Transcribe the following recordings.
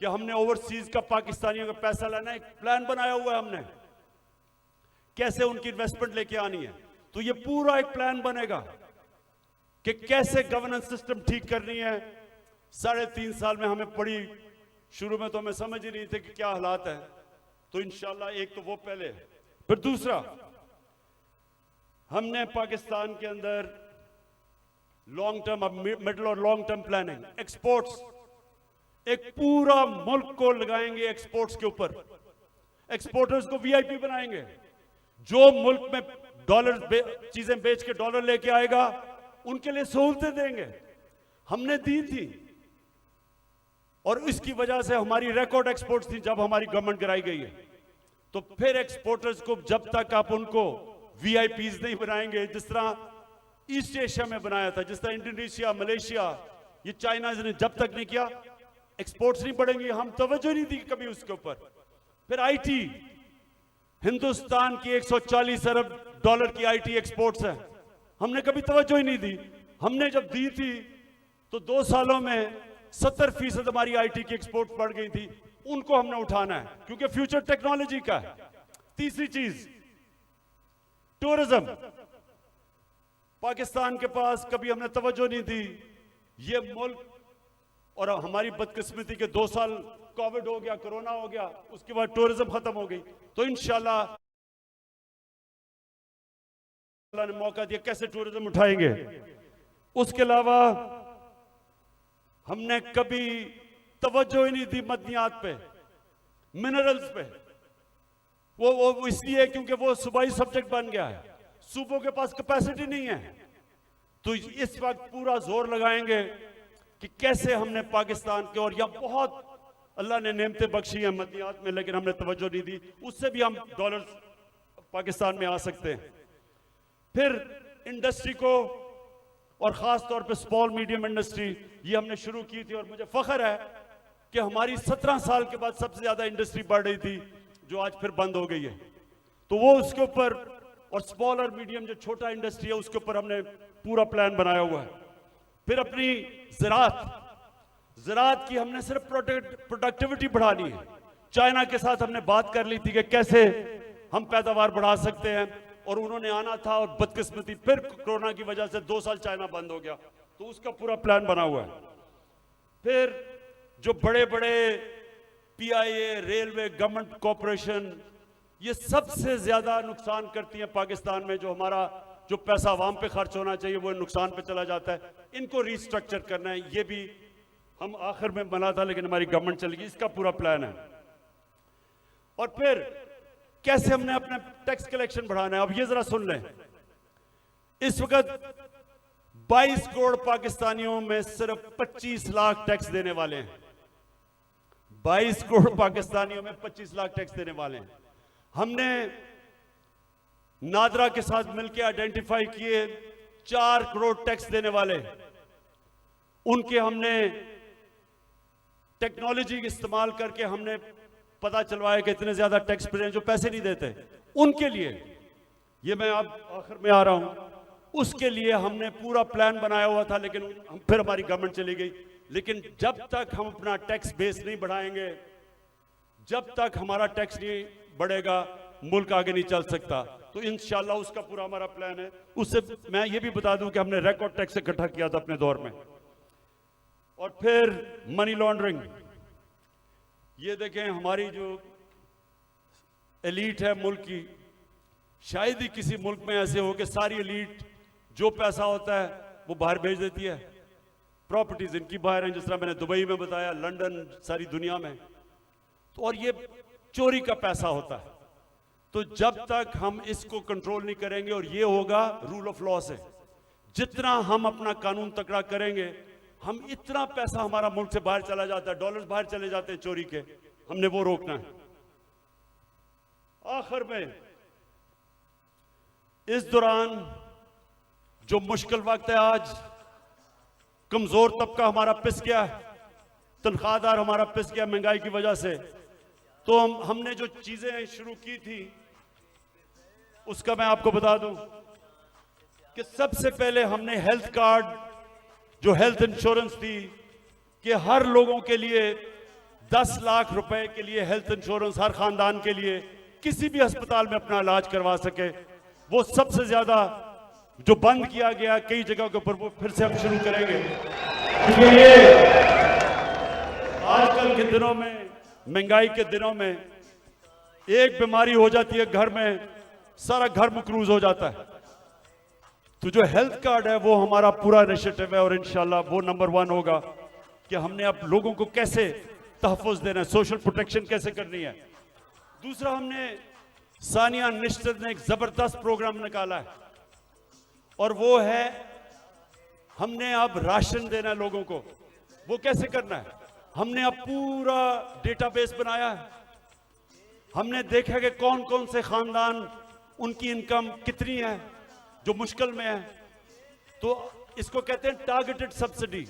कि हमने ओवरसीज का पाकिस्तानियों का पैसा लेना है, एक प्लान बनाया हुआ है हमने कैसे उनकी इन्वेस्टमेंट लेके आनी है। तो ये पूरा एक प्लान बनेगा कि कैसे गवर्नेंस सिस्टम ठीक करनी है। 3.5 साल में हमें पड़ी, शुरू में तो हमें समझ ही नहीं थे कि क्या हालात है। तो इंशाल्लाह एक तो वो पहले, फिर दूसरा हमने पाकिस्तान के अंदर लॉन्ग टर्म, मिडिल और लॉन्ग टर्म प्लानिंग, एक्सपोर्ट्स, एक पूरा मुल्क को लगाएंगे एक्सपोर्ट्स के ऊपर। एक्सपोर्टर्स को वीआईपी बनाएंगे। जो मुल्क में डॉलर चीजें बेच के डॉलर लेके आएगा उनके लिए सहूलतें देंगे। हमने दी थी और इसकी वजह से हमारी रिकॉर्ड एक्सपोर्ट्स थी जब हमारी गवर्नमेंट गिराई गई है। तो फिर एक्सपोर्टर्स को जब तक आप उनको वीआईपीज नहीं बनाएंगे, जिस तरह ईस्ट एशिया में बनाया था, जिस तरह इंडोनेशिया, मलेशिया, ये चाइना ने जब तक नहीं किया, एक्सपोर्ट्स नहीं बढ़ेंगी। हम तवज्जो नहीं दी कभी उसके ऊपर। फिर आईटी, हिंदुस्तान की 140 अरब डॉलर की आईटी एक्सपोर्ट्स है, हमने कभी तवज्जो ही नहीं दी। हमने जब दी थी तो 2 सालों में 70% हमारी आईटी की एक्सपोर्ट बढ़ गई थी। उनको हमने उठाना है क्योंकि फ्यूचर टेक्नोलॉजी का है। तीसरी चीज टूरिज्म, पाकिस्तान के पास कभी हमने तवज्जो नहीं दी। ये मुल्क, और हमारी बदकिस्मती के 2 साल कोविड हो गया, कोरोना हो गया, उसके बाद टूरिज्म खत्म हो गई। तो इंशाल्लाह अल्लाह ने मौका दिया, कैसे टूरिज्म उठाएंगे। उसके अलावा हमने कभी तवज्जो ही नहीं दी मदनियात पे, मिनरल्स पे। वो इसलिए क्योंकि वो सूबाई सब्जेक्ट बन गया है, सूबों के पास कैपेसिटी नहीं है। तो इस वक्त पूरा जोर लगाएंगे कि कैसे हमने पाकिस्तान के, और यह बहुत अल्लाह ने नेमतें बख्शी हैं मदनियात में, लेकिन हमने तवज्जो नहीं दी। उससे भी हम डॉलर पाकिस्तान में आ सकते हैं। फिर इंडस्ट्री को, और खास तौर पे स्मॉल मीडियम इंडस्ट्री, ये हमने शुरू की थी। और मुझे फख्र है कि हमारी 17 साल के बाद सबसे ज्यादा इंडस्ट्री बढ़ रही थी, जो आज फिर बंद हो गई है। तो वो उसके ऊपर, और स्मॉल और मीडियम जो छोटा इंडस्ट्री है उसके ऊपर हमने पूरा प्लान बनाया हुआ है। फिर अपनी ज़राअत की हमने सिर्फ प्रोडक्टिविटी बढ़ानी है। चाइना के साथ हमने बात कर ली थी कि कैसे हम पैदावार बढ़ा सकते हैं, और उन्होंने आना था, और बदकिस्मती फिर कोरोना की वजह से 2 साल चाइना बंद हो गया। तो उसका पूरा प्लान बना हुआ है। फिर जो बड़े बड़े पीआईए, रेलवे, गवर्नमेंट कॉरपोरेशन, ये सबसे ज्यादा नुकसान करती हैं पाकिस्तान में। जो हमारा जो पैसा आवाम पे खर्च होना चाहिए वो नुकसान पे चला जाता है। इनको रिस्ट्रक्चर करना है। ये भी हम आखिर में बना था, लेकिन हमारी गवर्नमेंट चली गई। इसका पूरा प्लान है। और फिर कैसे हमने अपना टैक्स कलेक्शन बढ़ाना है। अब ये जरा सुन लें, इस वक्त 22 करोड़ पाकिस्तानियों में सिर्फ 25 लाख टैक्स देने वाले हैं। 22 करोड़ पाकिस्तानियों में 25 लाख टैक्स देने वाले हैं। हमने नादरा के साथ मिलकर आइडेंटिफाई किए 4 करोड़ टैक्स देने वाले, उनके हमने टेक्नोलॉजी इस्तेमाल करके हमने पता चलवाया कि इतने ज्यादा टैक्स पेयर जो पैसे नहीं देते, उनके लिए, ये मैं अब आखिर में आ रहा हूं, उसके लिए हमने पूरा प्लान बनाया हुआ था। लेकिन फिर हमारी गवर्नमेंट चली गई। लेकिन जब तक हम अपना टैक्स बेस नहीं बढ़ाएंगे, जब तक हमारा टैक्स नहीं बढ़ेगा, मुल्क आगे नहीं चल सकता। तो इंशाल्लाह उसका पूरा हमारा प्लान है। उससे मैं ये भी बता दूं कि हमने रिकॉर्ड टैक्स इकट्ठा किया था अपने दौर में। और फिर मनी लॉन्ड्रिंग, ये देखें हमारी जो एलीट है मुल्क की, शायद ही किसी मुल्क में ऐसे हो कि सारी एलीट जो पैसा होता है वो बाहर भेज देती है। प्रॉपर्टीज इनकी बाहर हैं, जिस तरह मैंने दुबई में बताया, लंदन, सारी दुनिया में। तो और ये चोरी का पैसा होता है। तो जब तक हम इसको कंट्रोल नहीं करेंगे, और ये होगा रूल ऑफ लॉ से, जितना हम अपना कानून तकड़ा करेंगे, हम इतना पैसा हमारा मुल्क से बाहर चला जाता है, डॉलर्स बाहर चले जाते हैं चोरी के, हमने वो रोकना है। आखिर में इस दौरान जो मुश्किल वक्त है, आज कमजोर तबका हमारा पिस गया, तनख्वाहदार हमारा पिस गया महंगाई की वजह से। तो हमने जो चीजें शुरू की थी उसका मैं आपको बता दूं कि सबसे पहले हमने हेल्थ कार्ड, जो हेल्थ इंश्योरेंस थी, कि हर लोगों के लिए 10 लाख रुपए के लिए हेल्थ इंश्योरेंस हर खानदान के लिए किसी भी अस्पताल में अपना इलाज करवा सके, वो सबसे ज्यादा जो बंद किया गया कई जगह के ऊपर, वो फिर से हम शुरू करेंगे। क्योंकि ये आजकल के दिनों में, महंगाई के दिनों में, एक बीमारी हो जाती है घर में, सारा घर मकरूज हो जाता है। तो जो हेल्थ कार्ड है वो हमारा पूरा इनिशिएटिव है और इंशाल्लाह वो नंबर 1 होगा कि हमने अब लोगों को कैसे तहफ़्फ़ुज़ देना है, सोशल प्रोटेक्शन कैसे करनी है। दूसरा, हमने सानिया निश्चित ने एक जबरदस्त प्रोग्राम निकाला है और वो है हमने अब राशन देना है लोगों को। वो कैसे करना है? हमने अब पूरा डेटाबेस बनाया है। हमने देखा कि कौन कौन से खानदान, उनकी इनकम कितनी है जो मुश्किल में है, तो इसको कहते हैं टारगेटेड सब्सिडी।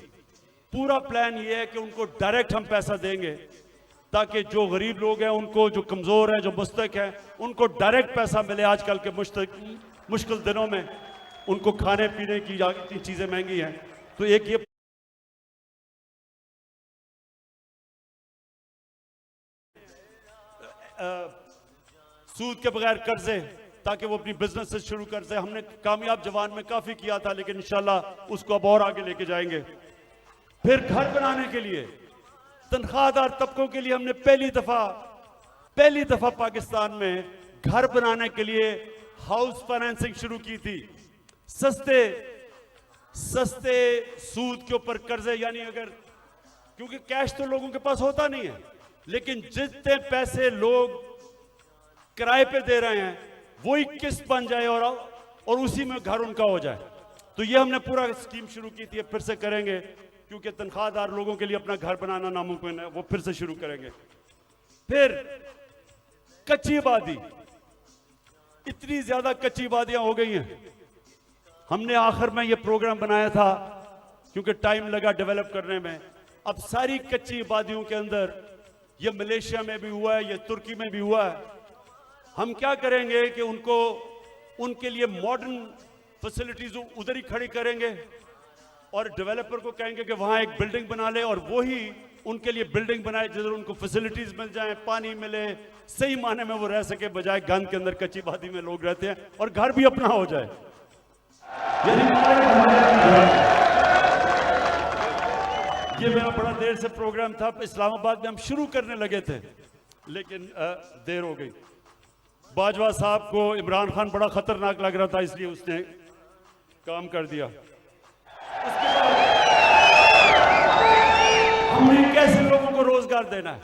पूरा प्लान ये है कि उनको डायरेक्ट हम पैसा देंगे ताकि जो गरीब लोग हैं, उनको, जो कमजोर हैं, जो मुस्तक हैं, उनको डायरेक्ट पैसा मिले। आजकल के मुश्किल दिनों में उनको खाने पीने की इतनी चीजें महंगी हैं, तो एक ये सूद के बगैर कर्जे, ताकि वो अपनी बिजनेस से शुरू कर दे। हमने कामयाब जवान में काफी किया था, लेकिन इंशाल्लाह उसको अब और आगे लेके जाएंगे। फिर घर बनाने के लिए, तनख्वाहदार तबकों के लिए हमने पहली दफा पाकिस्तान में घर बनाने के लिए हाउस फाइनेंसिंग शुरू की थी। सस्ते सूद के ऊपर कर्जे, यानी अगर, क्योंकि कैश तो लोगों के पास होता नहीं है, लेकिन जितने पैसे लोग किराए पे दे रहे हैं वही किस्त बन जाए और उसी में घर उनका हो जाए। तो ये हमने पूरा स्कीम शुरू की थी, फिर से करेंगे, क्योंकि तनख्वाहदार लोगों के लिए अपना घर बनाना नामुमकिन है, वो फिर से शुरू करेंगे। फिर कच्ची आबादी, इतनी ज्यादा कच्ची आबादियां हो गई हैं। हमने आखिर में ये प्रोग्राम बनाया था क्योंकि टाइम लगा डेवलप करने में। अब सारी कच्ची आबादियों के अंदर, ये मलेशिया में भी हुआ है, ये तुर्की में भी हुआ है, हम क्या करेंगे कि उनके लिए मॉडर्न फैसिलिटीज उधर ही खड़ी करेंगे और डेवलपर को कहेंगे कि वहां एक बिल्डिंग बना ले और वो ही उनके लिए बिल्डिंग बनाए जिधर उनको फैसिलिटीज मिल जाए, पानी मिले, सही माने में वो रह सके, बजाय गंद के अंदर कच्ची आबादी में लोग रहते हैं, और घर भी अपना हो जाए। ये मेरा बड़ा देर से प्रोग्राम था, इस्लामाबाद में हम शुरू करने लगे थे, लेकिन देर हो गई। बाजवा साहब को इमरान खान बड़ा खतरनाक लग रहा था, इसलिए उसने काम कर दिया। उसके बाद हमने कैसे लोगों को रोजगार देना है।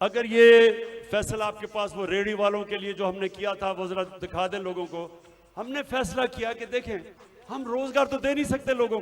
अगर ये फैसला आपके पास वो रेडी वालों के लिए जो हमने किया था, वो जरा दिखा दें लोगों को। हमने फैसला किया कि देखें, हम रोजगार तो दे नहीं सकते लोगों